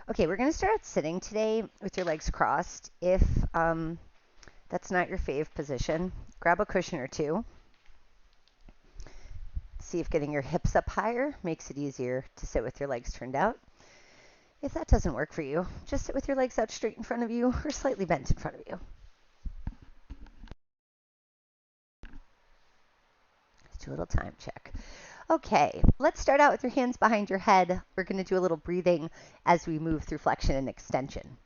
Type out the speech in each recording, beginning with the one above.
Okay, we're going to start out sitting today with your legs crossed. If that's not your fave position, grab a cushion or two. See if getting your hips up higher makes it easier to sit with your legs turned out. If that doesn't work for you, just sit with your legs out straight in front of you or slightly bent in front of you. Let's do a little time check. Okay, let's start out with your hands behind your head. We're going to do a little breathing as we move through flexion and extension.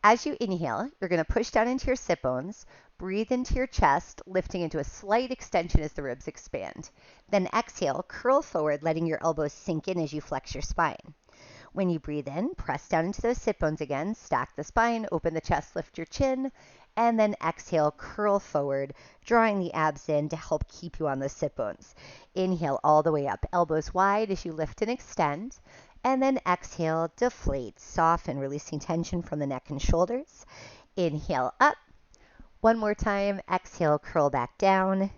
As you inhale, you're going to push down into your sit bones, breathe into your chest, lifting into a slight extension as the ribs expand. Then exhale, curl forward, letting your elbows sink in as you flex your spine. When you breathe in, press down into those sit bones again, stack the spine, open the chest, lift your chin, and then exhale, curl forward, drawing the abs in to help keep you on those sit bones. Inhale all the way up, elbows wide as you lift and extend. And then exhale, deflate, soften, releasing tension from the neck and shoulders. Inhale up. One more time, exhale, curl back down.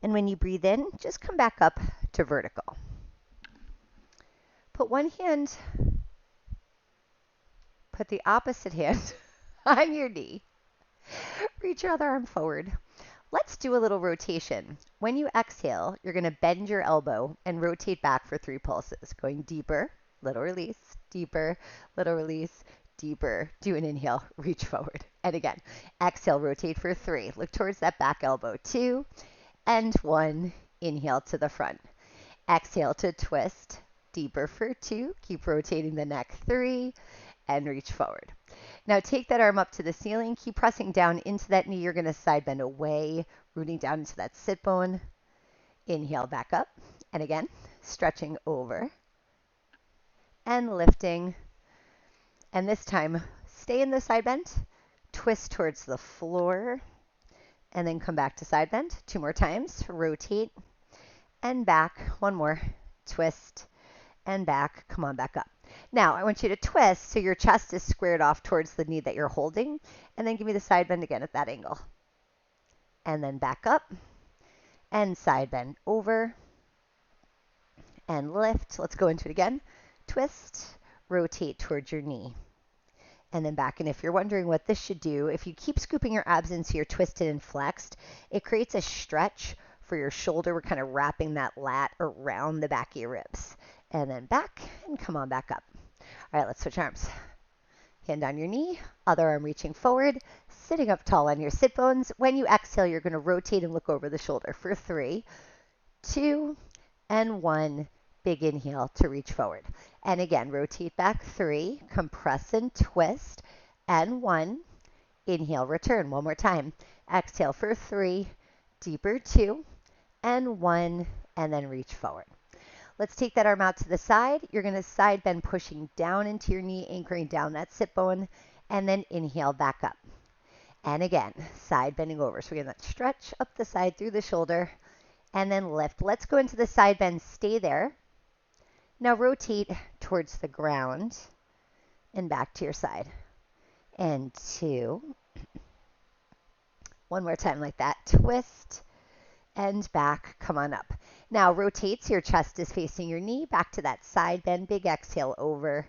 And when you breathe in, just come back up to vertical. Put the opposite hand on your knee. Reach your other arm forward. Let's do a little rotation. When you exhale, you're going to bend your elbow and rotate back for 3 pulses, going deeper, little release, deeper, little release, deeper. Do an inhale, reach forward. And again, exhale, rotate for 3. Look towards that back elbow. 2 and 1. Inhale to the front. Exhale to twist. Deeper for 2. Keep rotating the neck. 3 and reach forward. Now take that arm up to the ceiling. Keep pressing down into that knee. You're going to side bend away, rooting down into that sit bone. Inhale back up. And again, stretching over and lifting. And this time, stay in the side bend. Twist towards the floor. And then come back to side bend. 2 more times. Rotate and back. 1 more. Twist and back. Come on back up. Now, I want you to twist so your chest is squared off towards the knee that you're holding, and then give me the side bend again at that angle. And then back up, and side bend over, and lift. Let's go into it again. Twist, rotate towards your knee, and then back. And if you're wondering what this should do, if you keep scooping your abs in so you're twisted and flexed, it creates a stretch for your shoulder. We're kind of wrapping that lat around the back of your ribs. And then back, and come on back up. All right, let's switch arms. Hand on your knee, other arm reaching forward, sitting up tall on your sit bones. When you exhale, you're going to rotate and look over the shoulder for 3, 2, and 1. Big inhale to reach forward. And again, rotate back 3, compress and twist, and 1. Inhale, return. One more time. Exhale for 3, deeper 2, and 1, and then reach forward. Let's take that arm out to the side. You're going to side bend, pushing down into your knee, anchoring down that sit bone, and then inhale back up. And again, side bending over. So we're going to stretch up the side through the shoulder, and then lift. Let's go into the side bend. Stay there. Now rotate towards the ground and back to your side. And 2. One more time like that. Twist and back. Come on up. Now rotate so your chest is facing your knee. Back to that side bend. Big exhale over.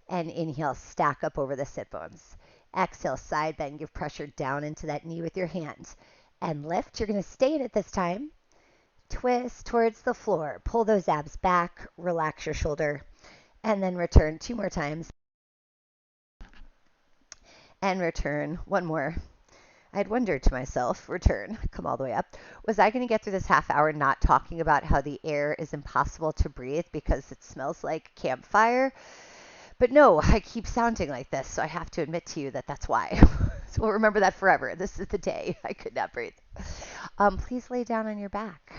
And inhale, stack up over the sit bones. Exhale, side bend. Give pressure down into that knee with your hands. And lift. You're going to stay in it this time. Twist towards the floor. Pull those abs back. Relax your shoulder. And then return 2 more times. And return 1 more. I'd wondered to myself, return, come all the way up. Was I going to get through this half hour not talking about how the air is impossible to breathe because it smells like campfire? But no, I keep sounding like this, so I have to admit to you that that's why. So we'll remember that forever. This is the day I could not breathe. Please lay down on your back.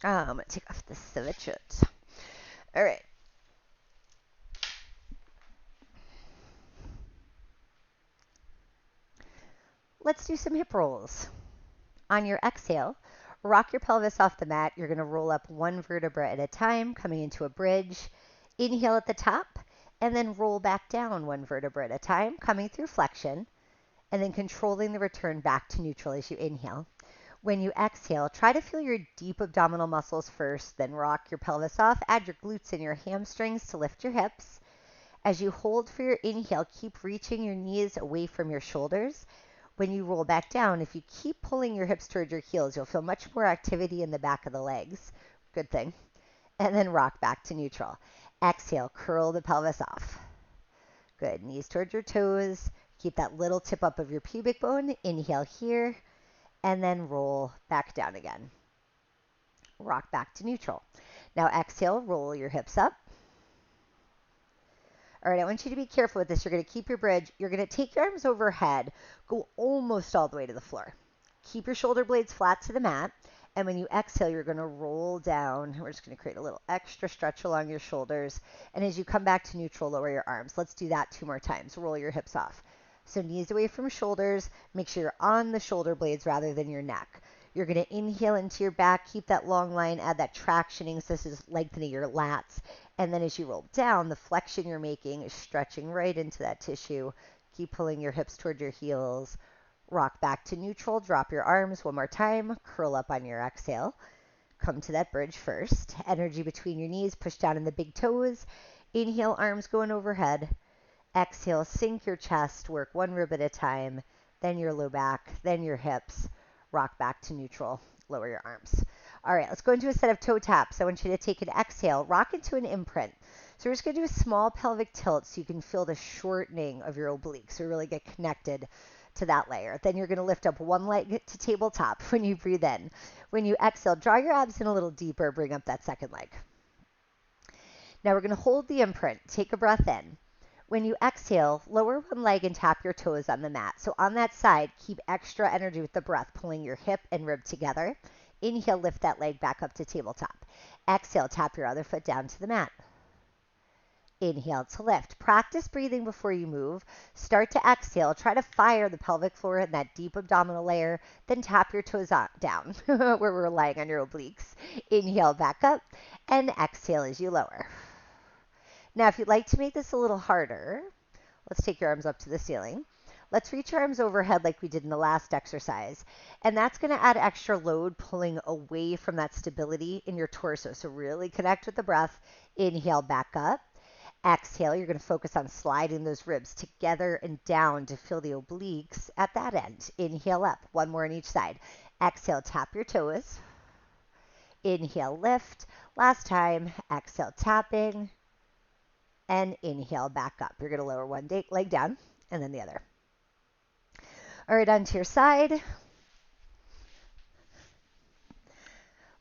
I'm going to take off the sweatshirt. All right. Let's do some hip rolls. On your exhale, rock your pelvis off the mat. You're going to roll up 1 vertebra at a time, coming into a bridge. Inhale at the top, and then roll back down 1 vertebra at a time, coming through flexion, and then controlling the return back to neutral as you inhale. When you exhale, try to feel your deep abdominal muscles first, then rock your pelvis off. Add your glutes and your hamstrings to lift your hips. As you hold for your inhale, keep reaching your knees away from your shoulders. When you roll back down, if you keep pulling your hips toward your heels, you'll feel much more activity in the back of the legs. Good thing. And then rock back to neutral. Exhale, curl the pelvis off. Good. Knees toward your toes. Keep that little tip up of your pubic bone. Inhale here, and then roll back down again. Rock back to neutral. Now exhale, roll your hips up. All right, I want you to be careful with this. You're going to keep your bridge. You're going to take your arms overhead, go almost all the way to the floor. Keep your shoulder blades flat to the mat. And when you exhale, you're going to roll down. We're just going to create a little extra stretch along your shoulders. And as you come back to neutral, lower your arms. Let's do that 2 more times. Roll your hips off. So knees away from shoulders. Make sure you're on the shoulder blades rather than your neck. You're going to inhale into your back. Keep that long line. Add that tractioning. So this is lengthening your lats. And then as you roll down, the flexion you're making is stretching right into that tissue. Keep pulling your hips toward your heels. Rock back to neutral. Drop your arms 1 more time. Curl up on your exhale. Come to that bridge first. Energy between your knees. Push down in the big toes. Inhale, arms going overhead. Exhale, sink your chest. Work 1 rib at a time. Then your low back. Then your hips. Rock back to neutral. Lower your arms. All right, let's go into a set of toe taps. I want you to take an exhale. Rock into an imprint. So we're just going to do a small pelvic tilt so you can feel the shortening of your obliques. So really get connected to that layer. Then you're going to lift up 1 leg to tabletop when you breathe in. When you exhale, draw your abs in a little deeper. Bring up that 2nd leg. Now we're going to hold the imprint. Take a breath in. When you exhale, lower 1 leg and tap your toes on the mat. So on that side, keep extra energy with the breath, pulling your hip and rib together. Inhale, lift that leg back up to tabletop. Exhale, tap your other foot down to the mat. Inhale to lift. Practice breathing before you move. Start to exhale. Try to fire the pelvic floor in that deep abdominal layer. Then tap your toes down where we're relying on your obliques. Inhale back up and exhale as you lower. Now, if you'd like to make this a little harder, let's take your arms up to the ceiling. Let's reach your arms overhead like we did in the last exercise. And that's going to add extra load, pulling away from that stability in your torso. So really connect with the breath. Inhale back up. Exhale, you're going to focus on sliding those ribs together and down to feel the obliques at that end. Inhale up. 1 more on each side. Exhale, tap your toes. Inhale, lift. Last time. Exhale, tapping. And inhale back up. You're going to lower 1 leg down and then the other. All right, onto your side.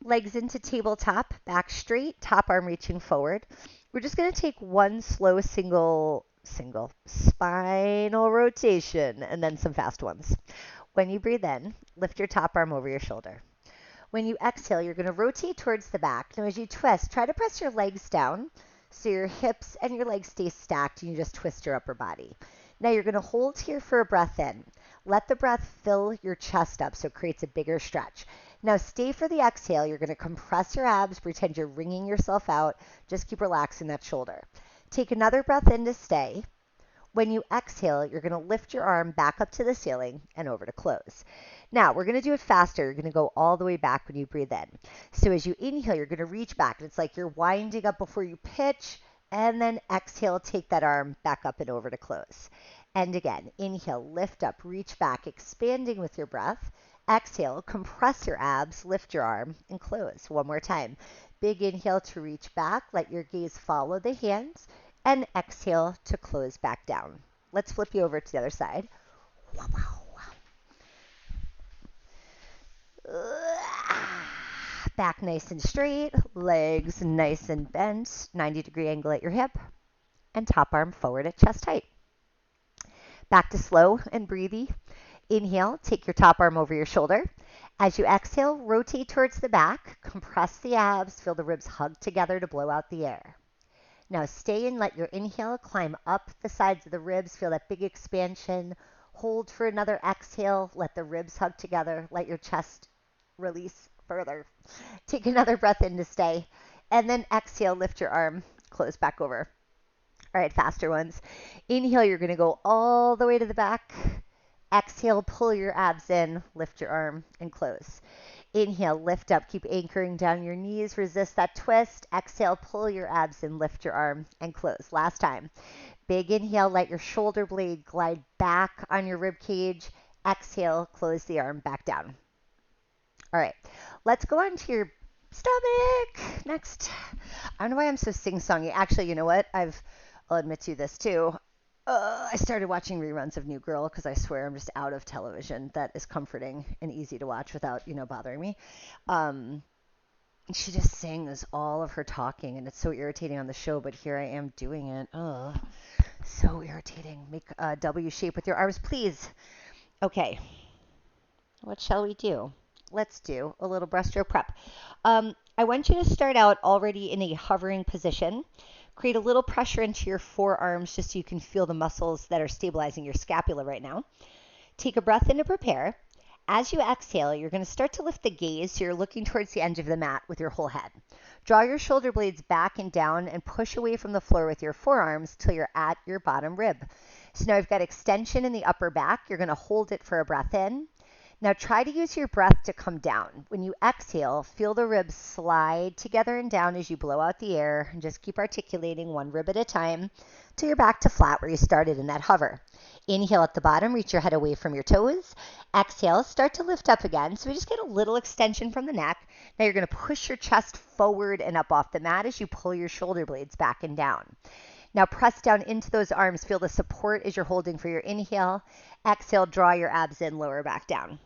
Legs into tabletop, back straight, top arm reaching forward. We're just going to take 1 slow single spinal rotation and then some fast ones. When you breathe in, lift your top arm over your shoulder. When you exhale, you're going to rotate towards the back. Now as you twist, try to press your legs down so your hips and your legs stay stacked and you just twist your upper body. Now you're going to hold here for a breath in. Let the breath fill your chest up so it creates a bigger stretch. Now stay for the exhale. You're going to compress your abs, pretend you're wringing yourself out. Just keep relaxing that shoulder. Take another breath in to stay. When you exhale, you're going to lift your arm back up to the ceiling and over to close. Now, we're going to do it faster. You're going to go all the way back when you breathe in. So as you inhale, you're going to reach back. And it's like you're winding up before you pitch. And then exhale, take that arm back up and over to close. And again, inhale, lift up, reach back, expanding with your breath. Exhale, compress your abs, lift your arm, and close. 1 more time. Big inhale to reach back. Let your gaze follow the hands. And exhale to close back down. Let's flip you over to the other side. Back nice and straight, legs nice and bent, 90-degree angle at your hip, and top arm forward at chest height. Back to slow and breathy. Inhale, take your top arm over your shoulder. As you exhale, rotate towards the back, compress the abs, feel the ribs hug together to blow out the air. Now stay and let your inhale climb up the sides of the ribs. Feel that big expansion. Hold for another exhale. Let the ribs hug together. Let your chest release further. Take another breath in to stay. And then exhale, lift your arm, close back over. All right, faster ones. Inhale, you're going to go all the way to the back. Exhale, pull your abs in, lift your arm and close. Inhale, lift up, keep anchoring down your knees, resist that twist. Exhale, pull your abs in, lift your arm and close. Last time. Big inhale, let your shoulder blade glide back on your rib cage. Exhale, close the arm back down. All right, let's go on to your stomach next. I don't know why I'm so sing-songy. Actually, you know what? I'll admit to you this too. I started watching reruns of New Girl because I swear I'm just out of television that is comforting and easy to watch without, bothering me. She just sings all of her talking, and it's so irritating on the show, but here I am doing it. Oh, so irritating. Make a W shape with your arms, please. Okay, what shall we do? Let's do a little breaststroke prep. I want you to start out already in a hovering position. Create a little pressure into your forearms just so you can feel the muscles that are stabilizing your scapula right now. Take a breath in to prepare. As you exhale, you're going to start to lift the gaze so you're looking towards the edge of the mat with your whole head. Draw your shoulder blades back and down and push away from the floor with your forearms till you're at your bottom rib. So now you've got extension in the upper back. You're going to hold it for a breath in. Now try to use your breath to come down. When you exhale, feel the ribs slide together and down as you blow out the air, and just keep articulating one rib at a time till you're back to flat where you started in that hover. Inhale at the bottom, reach your head away from your toes. Exhale, start to lift up again. So we just get a little extension from the neck. Now you're going to push your chest forward and up off the mat as you pull your shoulder blades back and down. Now press down into those arms. Feel the support as you're holding for your inhale. Exhale, draw your abs in, lower back down.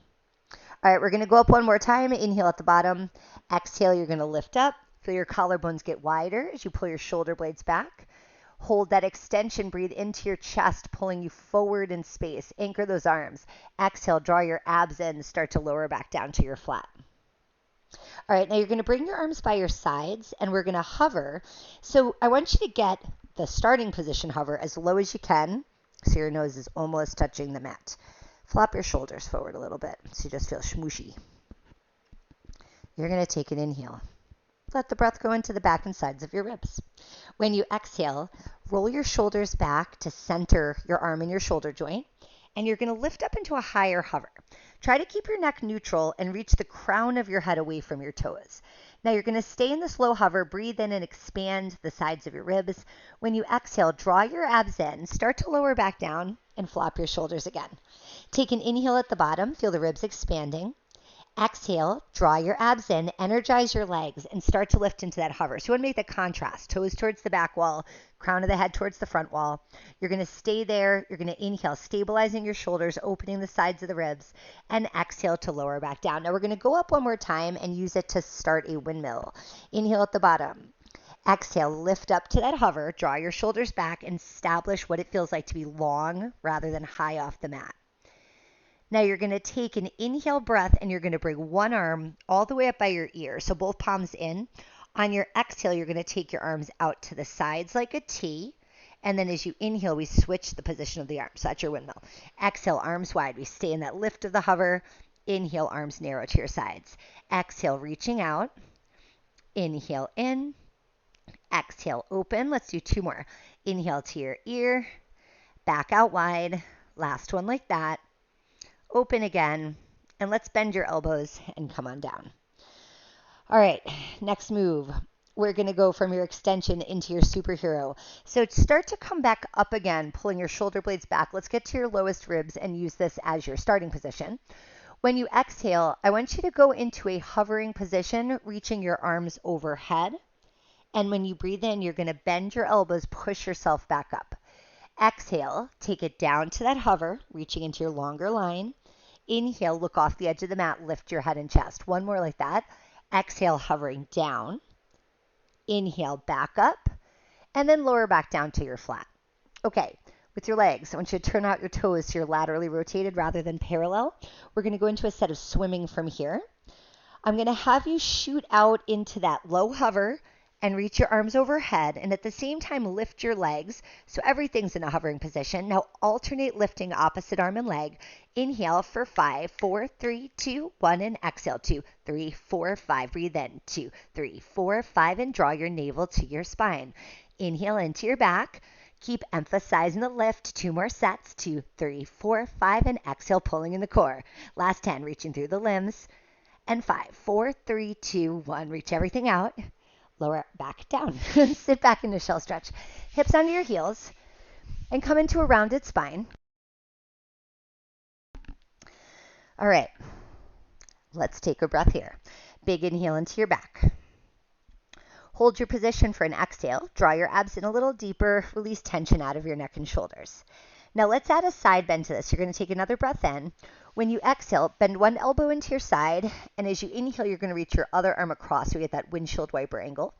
All right, we're going to go up one more time. Inhale at the bottom. Exhale, you're going to lift up. Feel your collarbones get wider as you pull your shoulder blades back. Hold that extension. Breathe into your chest, pulling you forward in space. Anchor those arms. Exhale, draw your abs in. Start to lower back down to your flat. All right, now you're going to bring your arms by your sides, and we're going to hover. So I want you to get the starting position hover as low as you can so your nose is almost touching the mat. Flop your shoulders forward a little bit so you just feel smooshy. You're going to take an inhale. Let the breath go into the back and sides of your ribs. When you exhale, roll your shoulders back to center your arm in your shoulder joint, and you're going to lift up into a higher hover. Try to keep your neck neutral and reach the crown of your head away from your toes. Now you're going to stay in this low hover, breathe in and expand the sides of your ribs. When you exhale, draw your abs in, start to lower back down, and flop your shoulders again. Take an inhale at the bottom, feel the ribs expanding. Exhale, draw your abs in, energize your legs, and start to lift into that hover. So you want to make the contrast, toes towards the back wall, crown of the head towards the front wall. You're going to stay there. You're going to inhale, stabilizing your shoulders, opening the sides of the ribs, and exhale to lower back down. Now we're going to go up one more time and use it to start a windmill. Inhale at the bottom. Exhale, lift up to that hover, draw your shoulders back, and establish what it feels like to be long rather than high off the mat. Now you're going to take an inhale breath and you're going to bring one arm all the way up by your ear. So both palms in. On your exhale, you're going to take your arms out to the sides like a T. And then as you inhale, we switch the position of the arms. So that's your windmill. Exhale, arms wide. We stay in that lift of the hover. Inhale, arms narrow to your sides. Exhale, reaching out. Inhale in. Exhale, open. Let's do two more. Inhale to your ear. Back out wide. Last one like that. Open again, and let's bend your elbows and come on down. All right, next move. We're going to go from your extension into your superhero. So start to come back up again, pulling your shoulder blades back. Let's get to your lowest ribs and use this as your starting position. When you exhale, I want you to go into a hovering position, reaching your arms overhead. And when you breathe in, you're going to bend your elbows, push yourself back up. Exhale, take it down to that hover, reaching into your longer line. Inhale, look off the edge of the mat, lift your head and chest. One more like that. Exhale, hovering down. Inhale, back up, and then lower back down to your flat. Okay, with your legs, I want you to turn out your toes so you're laterally rotated rather than parallel. We're going to go into a set of swimming from here. I'm going to have you shoot out into that low hover and reach your arms overhead, and at the same time lift your legs so everything's in a hovering position. Now alternate lifting opposite arm and leg. Inhale for 5, 4, 3, 2, 1, and exhale 2, 3, 4, 5. Breathe in 2, 3, 4, 5, and draw your navel to your spine. Inhale into your back. Keep emphasizing the lift. 2 more sets. 2, 3, 4, 5, and exhale, pulling in the core. Last 10, reaching through the limbs. And 5, 4, 3, 2, 1. Reach everything out. Lower back down. Sit back into shell stretch. Hips onto your heels. And come into a rounded spine. All right. Let's take a breath here. Big inhale into your back. Hold your position for an exhale. Draw your abs in a little deeper. Release tension out of your neck and shoulders. Now let's add a side bend to this. You're going to take another breath in. When you exhale, bend one elbow into your side. And as you inhale, you're going to reach your other arm across so we get that windshield wiper angle.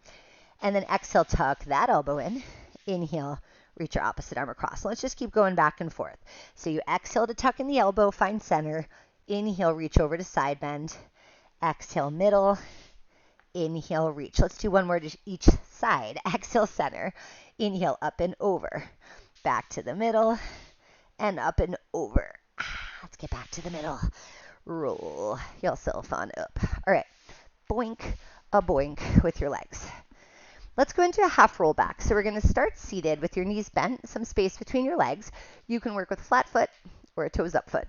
And then exhale, tuck that elbow in. Inhale, reach your opposite arm across. Let's just keep going back and forth. So you exhale to tuck in the elbow, find center. Inhale, reach over to side bend. Exhale, middle. Inhale, reach. Let's do one more to each side. Exhale, center. Inhale, up and over. Back to the middle and up and over. Let's get back to the middle. Roll yourself on up. All right. Boink, a boink with your legs. Let's go into a half roll back. So we're going to start seated with your knees bent, some space between your legs. You can work with a flat foot or a toes up foot.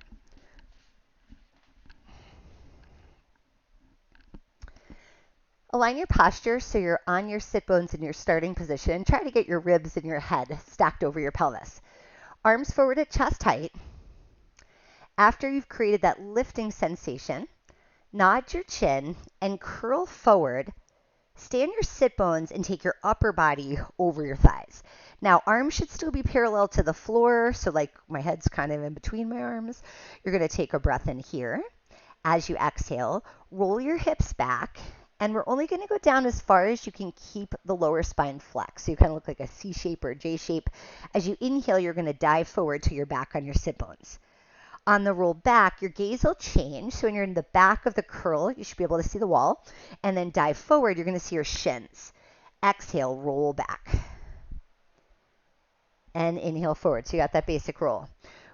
Align your posture so you're on your sit bones in your starting position. Try to get your ribs and your head stacked over your pelvis. Arms forward at chest height. After you've created that lifting sensation, nod your chin and curl forward. Stay on your sit bones and take your upper body over your thighs. Now, arms should still be parallel to the floor, so like my head's kind of in between my arms. You're going to take a breath in here. As you exhale, roll your hips back. And we're only going to go down as far as you can keep the lower spine flexed. So you kind of look like a C shape or a J shape. As you inhale, you're going to dive forward till you're back on your sit bones. On the roll back, your gaze will change. So when you're in the back of the curl, you should be able to see the wall. And then dive forward, you're going to see your shins. Exhale, roll back. And inhale forward. So you got that basic roll.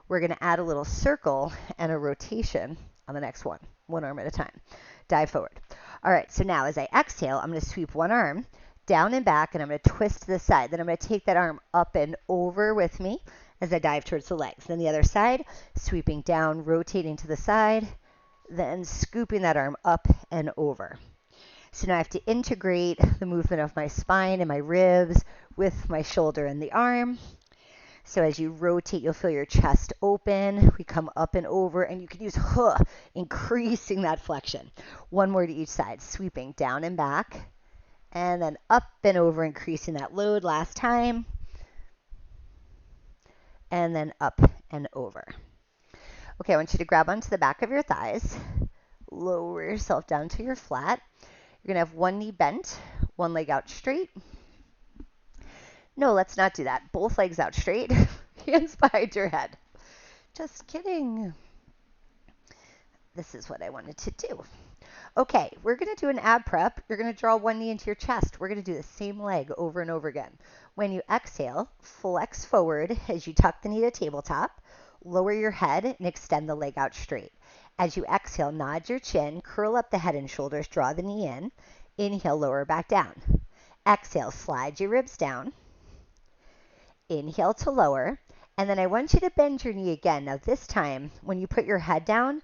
We're going to add a little circle and a rotation on the next one arm at a time. Dive forward. All right, so now as I exhale, I'm going to sweep one arm down and back, and I'm going to twist to the side. Then I'm going to take that arm up and over with me as I dive towards the legs. Then the other side, sweeping down, rotating to the side, then scooping that arm up and over. So now I have to integrate the movement of my spine and my ribs with my shoulder and the arm. So as you rotate, you'll feel your chest open. We come up and over, and you can use increasing that flexion. One more to each side, sweeping down and back, and then up and over, increasing that load. Last time, and then up and over. Okay, I want you to grab onto the back of your thighs, lower yourself down to your flat. You're going to have one knee bent, one leg out straight. No, let's not do that. Both legs out straight, hands behind your head. Just kidding. This is what I wanted to do. Okay, we're going to do an ab prep. You're going to draw one knee into your chest. We're going to do the same leg over and over again. When you exhale, flex forward as you tuck the knee to tabletop. Lower your head and extend the leg out straight. As you exhale, nod your chin, curl up the head and shoulders, draw the knee in. Inhale, lower back down. Exhale, slide your ribs down. Inhale to lower, and then I want you to bend your knee again. Now this time, when you put your head down,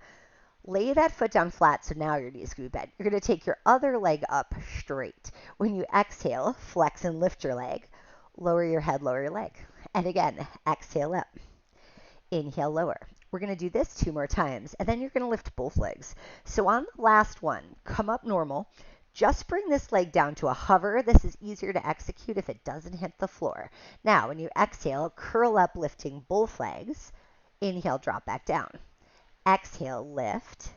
lay that foot down flat, so now your knee's going to be bent. You're going to take your other leg up straight. When you exhale, flex and lift your leg. Lower your head, lower your leg. And again, exhale up. Inhale, lower. We're going to do this 2 more times, and then you're going to lift both legs. So on the last one, come up normal. Just bring this leg down to a hover. This is easier to execute if it doesn't hit the floor. Now, when you exhale, curl up, lifting both legs. Inhale, drop back down. Exhale, lift.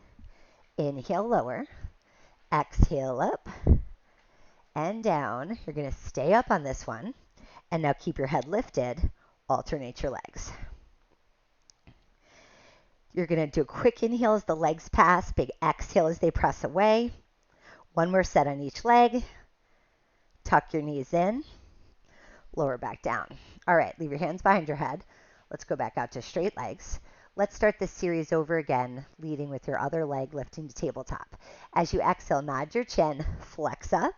Inhale, lower. Exhale, up and down. You're going to stay up on this one. And now keep your head lifted. Alternate your legs. You're going to do a quick inhale as the legs pass, big exhale as they press away. One more set on each leg. Tuck your knees in. Lower back down. All right, leave your hands behind your head. Let's go back out to straight legs. Let's start this series over again, leading with your other leg lifting to tabletop. As you exhale, nod your chin, flex up.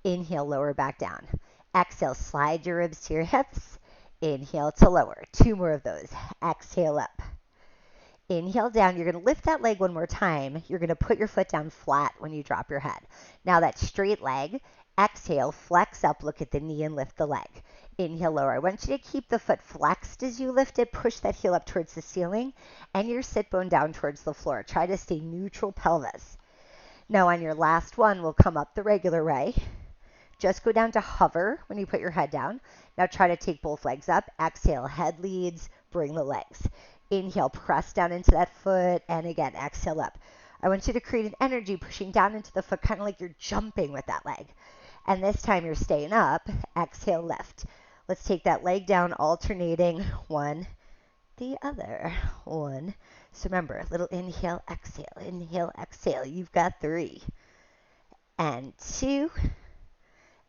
Inhale, lower back down. Exhale, slide your ribs to your hips. Inhale to lower. 2 more of those. Exhale up. Inhale down. You're going to lift that leg one more time. You're going to put your foot down flat when you drop your head. Now that straight leg. Exhale, flex up, look at the knee and lift the leg. Inhale, lower. I want you to keep the foot flexed as you lift it. Push that heel up towards the ceiling and your sit bone down towards the floor. Try to stay neutral pelvis. Now on your last one, we'll come up the regular way. Just go down to hover when you put your head down. Now try to take both legs up. Exhale, head leads, bring the legs. Inhale, press down into that foot, and again, exhale up. I want you to create an energy pushing down into the foot, kind of like you're jumping with that leg. And this time you're staying up. Exhale, lift. Let's take that leg down, alternating one, the other. One. So remember, little inhale, exhale. You've got 3. And 2.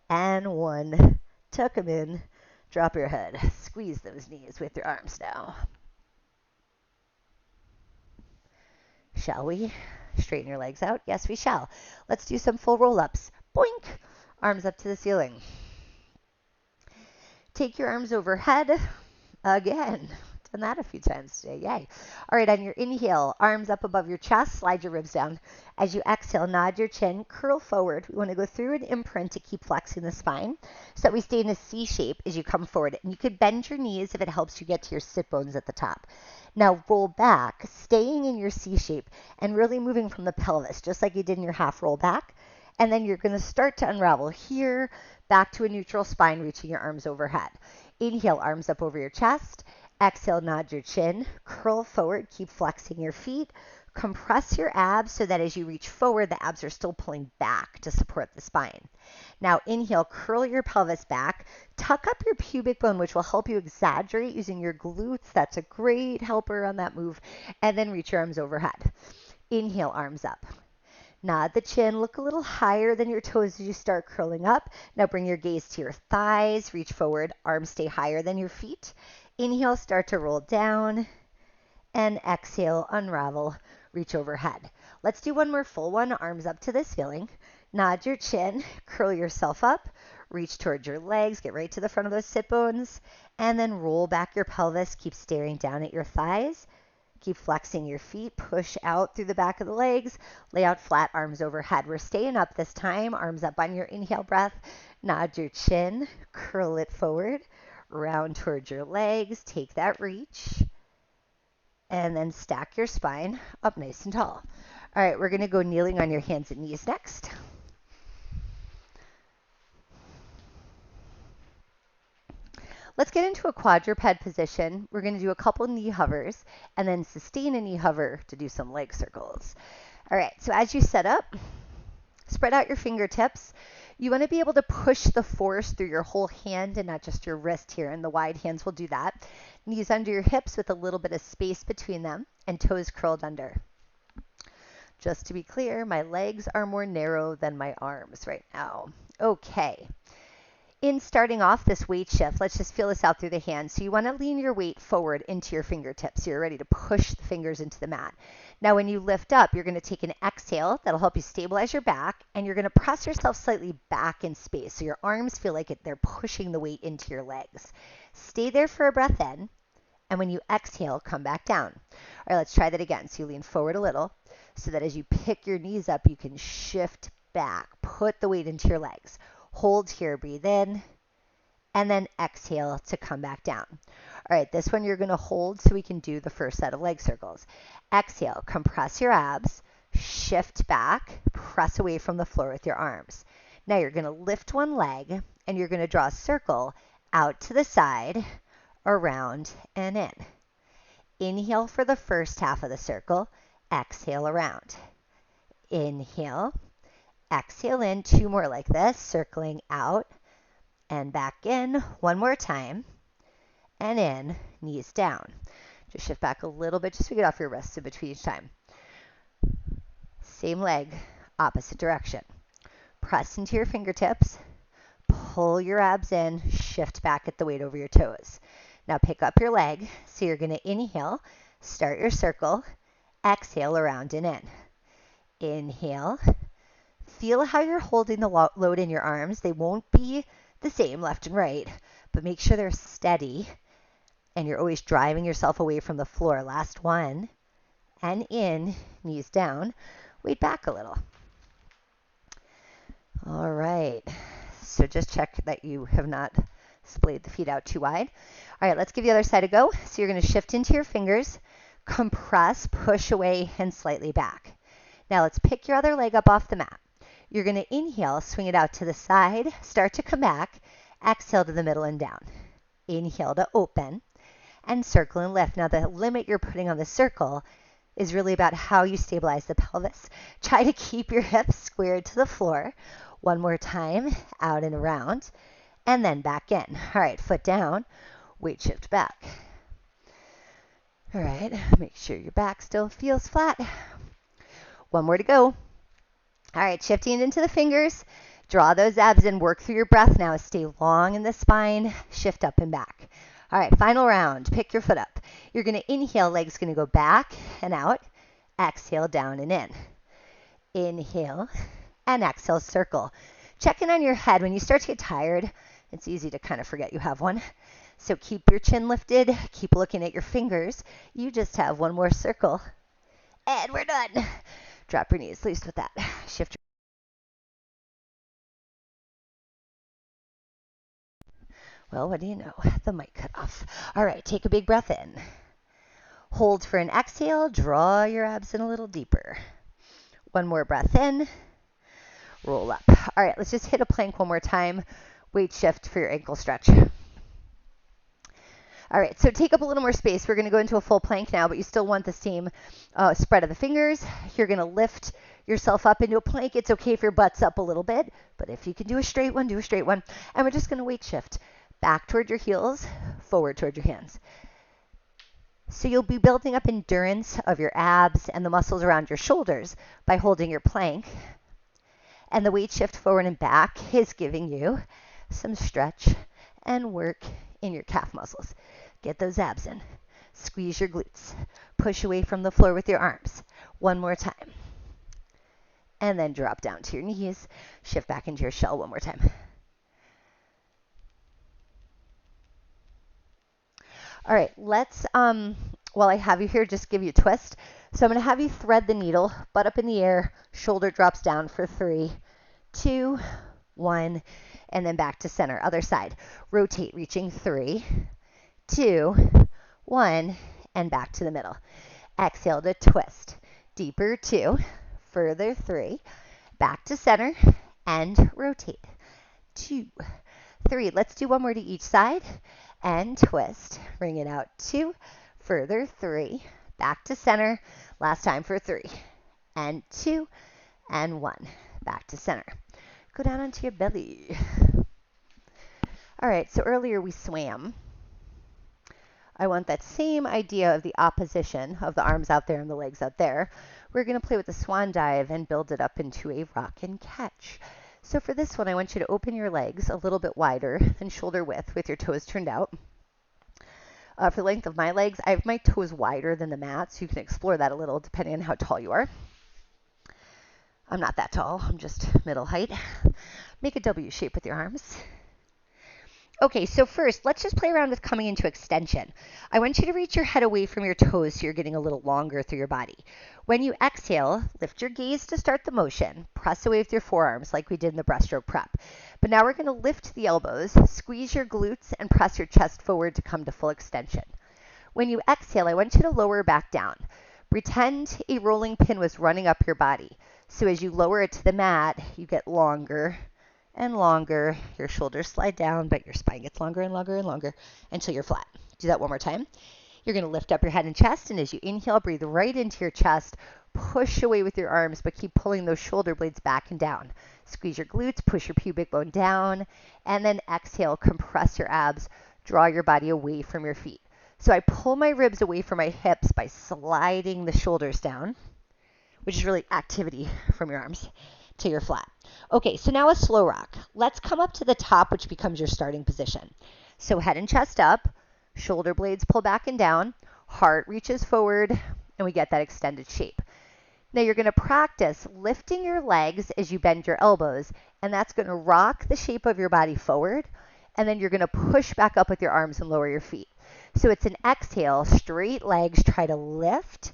And 1. Tuck them in. Drop your head. Squeeze those knees with your arms now. Shall we? Straighten your legs out? Yes, we shall. Let's do some full roll-ups. Boink! Arms up to the ceiling. Take your arms overhead. Again. Done that a few times today. Yay. All right, on your inhale, arms up above your chest, slide your ribs down. As you exhale, nod your chin, curl forward. We want to go through an imprint to keep flexing the spine so that we stay in a C shape as you come forward. And you could bend your knees if it helps you get to your sit bones at the top. Now roll back, staying in your C shape and really moving from the pelvis, just like you did in your half roll back. And then you're going to start to unravel here, back to a neutral spine, reaching your arms overhead. Inhale, arms up over your chest. Exhale, nod your chin, curl forward, keep flexing your feet, compress your abs so that as you reach forward, the abs are still pulling back to support the spine. Now inhale, curl your pelvis back, tuck up your pubic bone, which will help you exaggerate using your glutes. That's a great helper on that move. And then reach your arms overhead. Inhale, arms up. Nod the chin, look a little higher than your toes as you start curling up. Now bring your gaze to your thighs, reach forward, arms stay higher than your feet. Inhale, start to roll down, and exhale, unravel, reach overhead. Let's do one more full one, arms up to the ceiling. Nod your chin, curl yourself up, reach towards your legs, get right to the front of those sit bones, and then roll back your pelvis, keep staring down at your thighs. Keep flexing your feet, push out through the back of the legs, lay out flat, arms overhead. We're staying up this time, arms up on your inhale breath. Nod your chin, curl it forward, round towards your legs, take that reach, and then stack your spine up nice and tall. All right, we're going to go kneeling on your hands and knees next. Let's get into a quadruped position. We're going to do a couple knee hovers and then sustain a knee hover to do some leg circles. All right, so as you set up, spread out your fingertips. You want to be able to push the force through your whole hand and not just your wrist here, and the wide hands will do that. Knees under your hips with a little bit of space between them and toes curled under. Just to be clear, my legs are more narrow than my arms right now. Okay. In starting off this weight shift, let's just feel this out through the hands. So you want to lean your weight forward into your fingertips. So you're ready to push the fingers into the mat. Now when you lift up, you're going to take an exhale. That'll help you stabilize your back. And you're going to press yourself slightly back in space. So your arms feel like they're pushing the weight into your legs. Stay there for a breath in. And when you exhale, come back down. All right, let's try that again. So you lean forward a little so that as you pick your knees up, you can shift back. Put the weight into your legs. Hold here, breathe in, and then exhale to come back down. All right, this one you're going to hold so we can do the first set of leg circles. Exhale, compress your abs, shift back, press away from the floor with your arms. Now you're going to lift one leg, and you're going to draw a circle out to the side, around, and in. Inhale for the first half of the circle, exhale around. Inhale. Exhale in, 2 more like this, circling out and back in. 1 more time. And in, knees down. Just shift back a little bit just to get off your wrists in between each time. Same leg, opposite direction. Press into your fingertips. Pull your abs in. Shift back at the weight over your toes. Now pick up your leg. So you're going to inhale, start your circle. Exhale around and in. Inhale. Feel how you're holding the load in your arms. They won't be the same left and right, but make sure they're steady. and you're always driving yourself away from the floor. Last one, and in, knees down, weight back a little. All right, so just check that you have not splayed the feet out too wide. All right, let's give the other side a go. So you're going to shift into your fingers, compress, push away, and slightly back. Now let's pick your other leg up off the mat. You're going to inhale, swing it out to the side, start to come back, exhale to the middle and down. Inhale to open, and circle and lift. Now the limit you're putting on the circle is really about how you stabilize the pelvis. Try to keep your hips squared to the floor. One more time, out and around, and then back in. All right, foot down, weight shift back. All right, make sure your back still feels flat. One more to go. All right, shifting into the fingers. Draw those abs in, work through your breath now. Stay long in the spine, shift up and back. All right, final round. Pick your foot up. You're going to inhale, legs going to go back and out. Exhale, down and in. Inhale and exhale, circle. Check in on your head. When you start to get tired, it's easy to kind of forget you have one. So keep your chin lifted. Keep looking at your fingers. You just have one more circle. And we're done. Drop your knees, loose with that. Shift. Well, what do you know? The mic cut off. All right, take a big breath in. Hold for an exhale. Draw your abs in a little deeper. One more breath in. Roll up. All right, let's just hit a plank one more time. Weight shift for your ankle stretch. All right, so take up a little more space. We're going to go into a full plank now, but you still want the same spread of the fingers. You're going to lift yourself up into a plank. It's okay if your butt's up a little bit, but if you can do a straight one, do a straight one. And we're just going to weight shift back toward your heels, forward toward your hands. So you'll be building up endurance of your abs and the muscles around your shoulders by holding your plank. And the weight shift forward and back is giving you some stretch and work in your calf muscles. Get those abs in. Squeeze your glutes. Push away from the floor with your arms. One more time. And then drop down to your knees. Shift back into your shell one more time. All right, let's, while I have you here, just give you a twist. So I'm going to have you thread the needle, butt up in the air, shoulder drops down for 3, 2, 1, and then back to center. Other side. Rotate, reaching 3, 2, 1, and back to the middle. Exhale to twist. Deeper, 2, further, 3, back to center, and rotate. 2, 3. Let's do one more to each side, and twist. Bring it out, 2, further, 3, back to center. Last time for 3, and 2, and 1. Back to center. Go down onto your belly. All right, so earlier we swam. I want that same idea of the opposition of the arms out there and the legs out there. We're going to play with the swan dive and build it up into a rock and catch. So for this one, I want you to open your legs a little bit wider than shoulder width with your toes turned out. For the length of my legs, I have my toes wider than the mat, so you can explore that a little depending on how tall you are. I'm not that tall, I'm just middle height. Make a W shape with your arms. Okay, so first, let's just play around with coming into extension. I want you to reach your head away from your toes so you're getting a little longer through your body. When you exhale, lift your gaze to start the motion. Press away with your forearms like we did in the breaststroke prep. But now we're going to lift the elbows, squeeze your glutes, and press your chest forward to come to full extension. When you exhale, I want you to lower back down. Pretend a rolling pin was running up your body. So as you lower it to the mat, you get longer and longer. Your shoulders slide down, but your spine gets longer and longer and longer until you're flat. Do that one more time. You're going to lift up your head and chest, and as you inhale, breathe right into your chest. Push away with your arms, but keep pulling those shoulder blades back and down. Squeeze your glutes, push your pubic bone down, and then exhale, compress your abs, draw your body away from your feet. So I pull my ribs away from my hips by sliding the shoulders down, which is really activity from your arms, till you're flat. Okay, so now a slow rock. Let's come up to the top, which becomes your starting position. So head and chest up, shoulder blades pull back and down, heart reaches forward, and we get that extended shape. Now you're going to practice lifting your legs as you bend your elbows, and that's going to rock the shape of your body forward, and then you're going to push back up with your arms and lower your feet. So it's an exhale, straight legs, try to lift,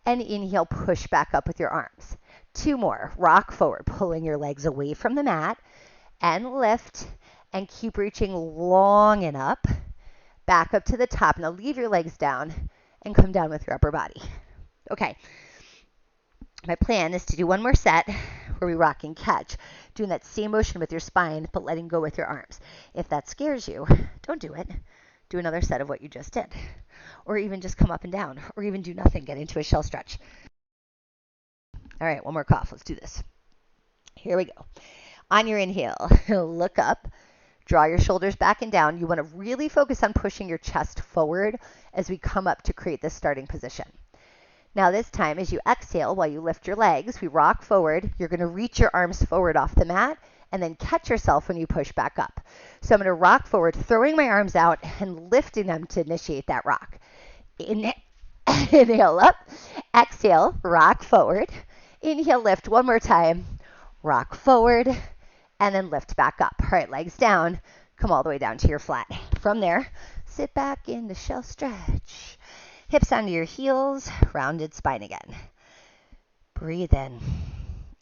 and inhale, push back up with your arms. 2 more, rock forward, pulling your legs away from the mat, and lift, and keep reaching long and up, back up to the top. Now leave your legs down and come down with your upper body. Okay, my plan is to do 1 more set where we rock and catch, doing that same motion with your spine, but letting go with your arms. If that scares you, don't do it. Do another set of what you just did. Or even just come up and down, or even do nothing, get into a shell stretch. All right, 1 more cough. Let's do this. Here we go. On your inhale, look up, draw your shoulders back and down. You want to really focus on pushing your chest forward as we come up to create this starting position. Now this time, as you exhale, while you lift your legs, we rock forward. You're going to reach your arms forward off the mat and then catch yourself when you push back up. So I'm going to rock forward, throwing my arms out and lifting them to initiate that rock. Inhale up, exhale, rock forward. Inhale, lift 1 more time, rock forward, and then lift back up. All right, legs down, come all the way down to your flat. From there, sit back in the shell stretch. Hips onto your heels, rounded spine again. Breathe in.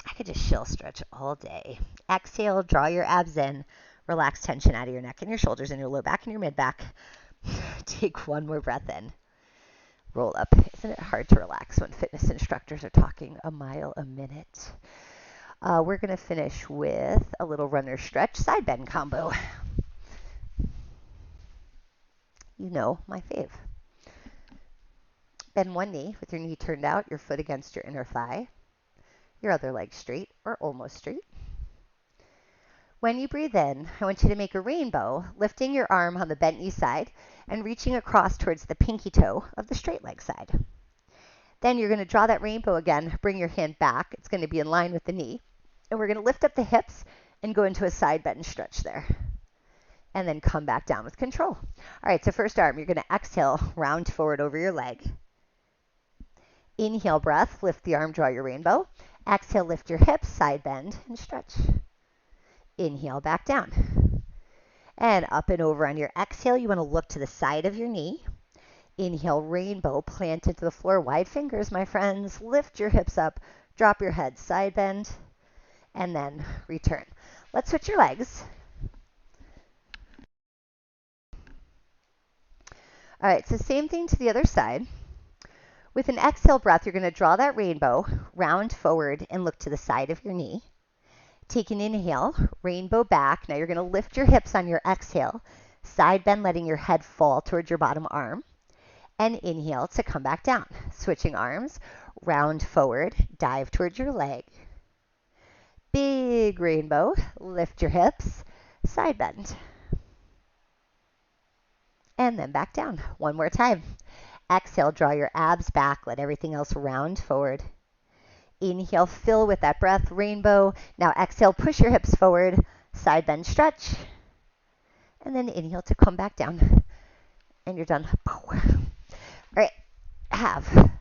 I could just shell stretch all day. Exhale, draw your abs in. Relax tension out of your neck and your shoulders and your low back and your mid back. Take 1 more breath in. Roll up. Isn't it hard to relax when fitness instructors are talking a mile a minute? We're going to finish with a little runner stretch side bend combo. You know, my fave. Bend 1 knee with your knee turned out, your foot against your inner thigh, your other leg straight or almost straight. When you breathe in, I want you to make a rainbow, lifting your arm on the bent knee side and reaching across towards the pinky toe of the straight leg side. Then you're going to draw that rainbow again, bring your hand back. It's going to be in line with the knee. And we're going to lift up the hips and go into a side bend stretch there. And then come back down with control. All right, so first arm, you're going to exhale, round forward over your leg. Inhale breath, lift the arm, draw your rainbow. Exhale, lift your hips, side bend, and stretch. Inhale, back down. And up and over on your exhale, you want to look to the side of your knee. Inhale, rainbow, plant into the floor, wide fingers, my friends. Lift your hips up, drop your head, side bend, and then return. Let's switch your legs. All right, so same thing to the other side. With an exhale breath, you're going to draw that rainbow, round forward, and look to the side of your knee. Take an inhale, rainbow back. Now you're going to lift your hips on your exhale, side bend, letting your head fall towards your bottom arm. And inhale to come back down. Switching arms, round forward, dive towards your leg. Big rainbow, lift your hips, side bend. And then back down. 1 more time. Exhale, draw your abs back, let everything else round forward. Inhale, fill with that breath, rainbow. Now exhale, push your hips forward, side bend, stretch. And then inhale to come back down. And you're done. All right, have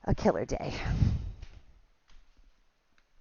a killer day.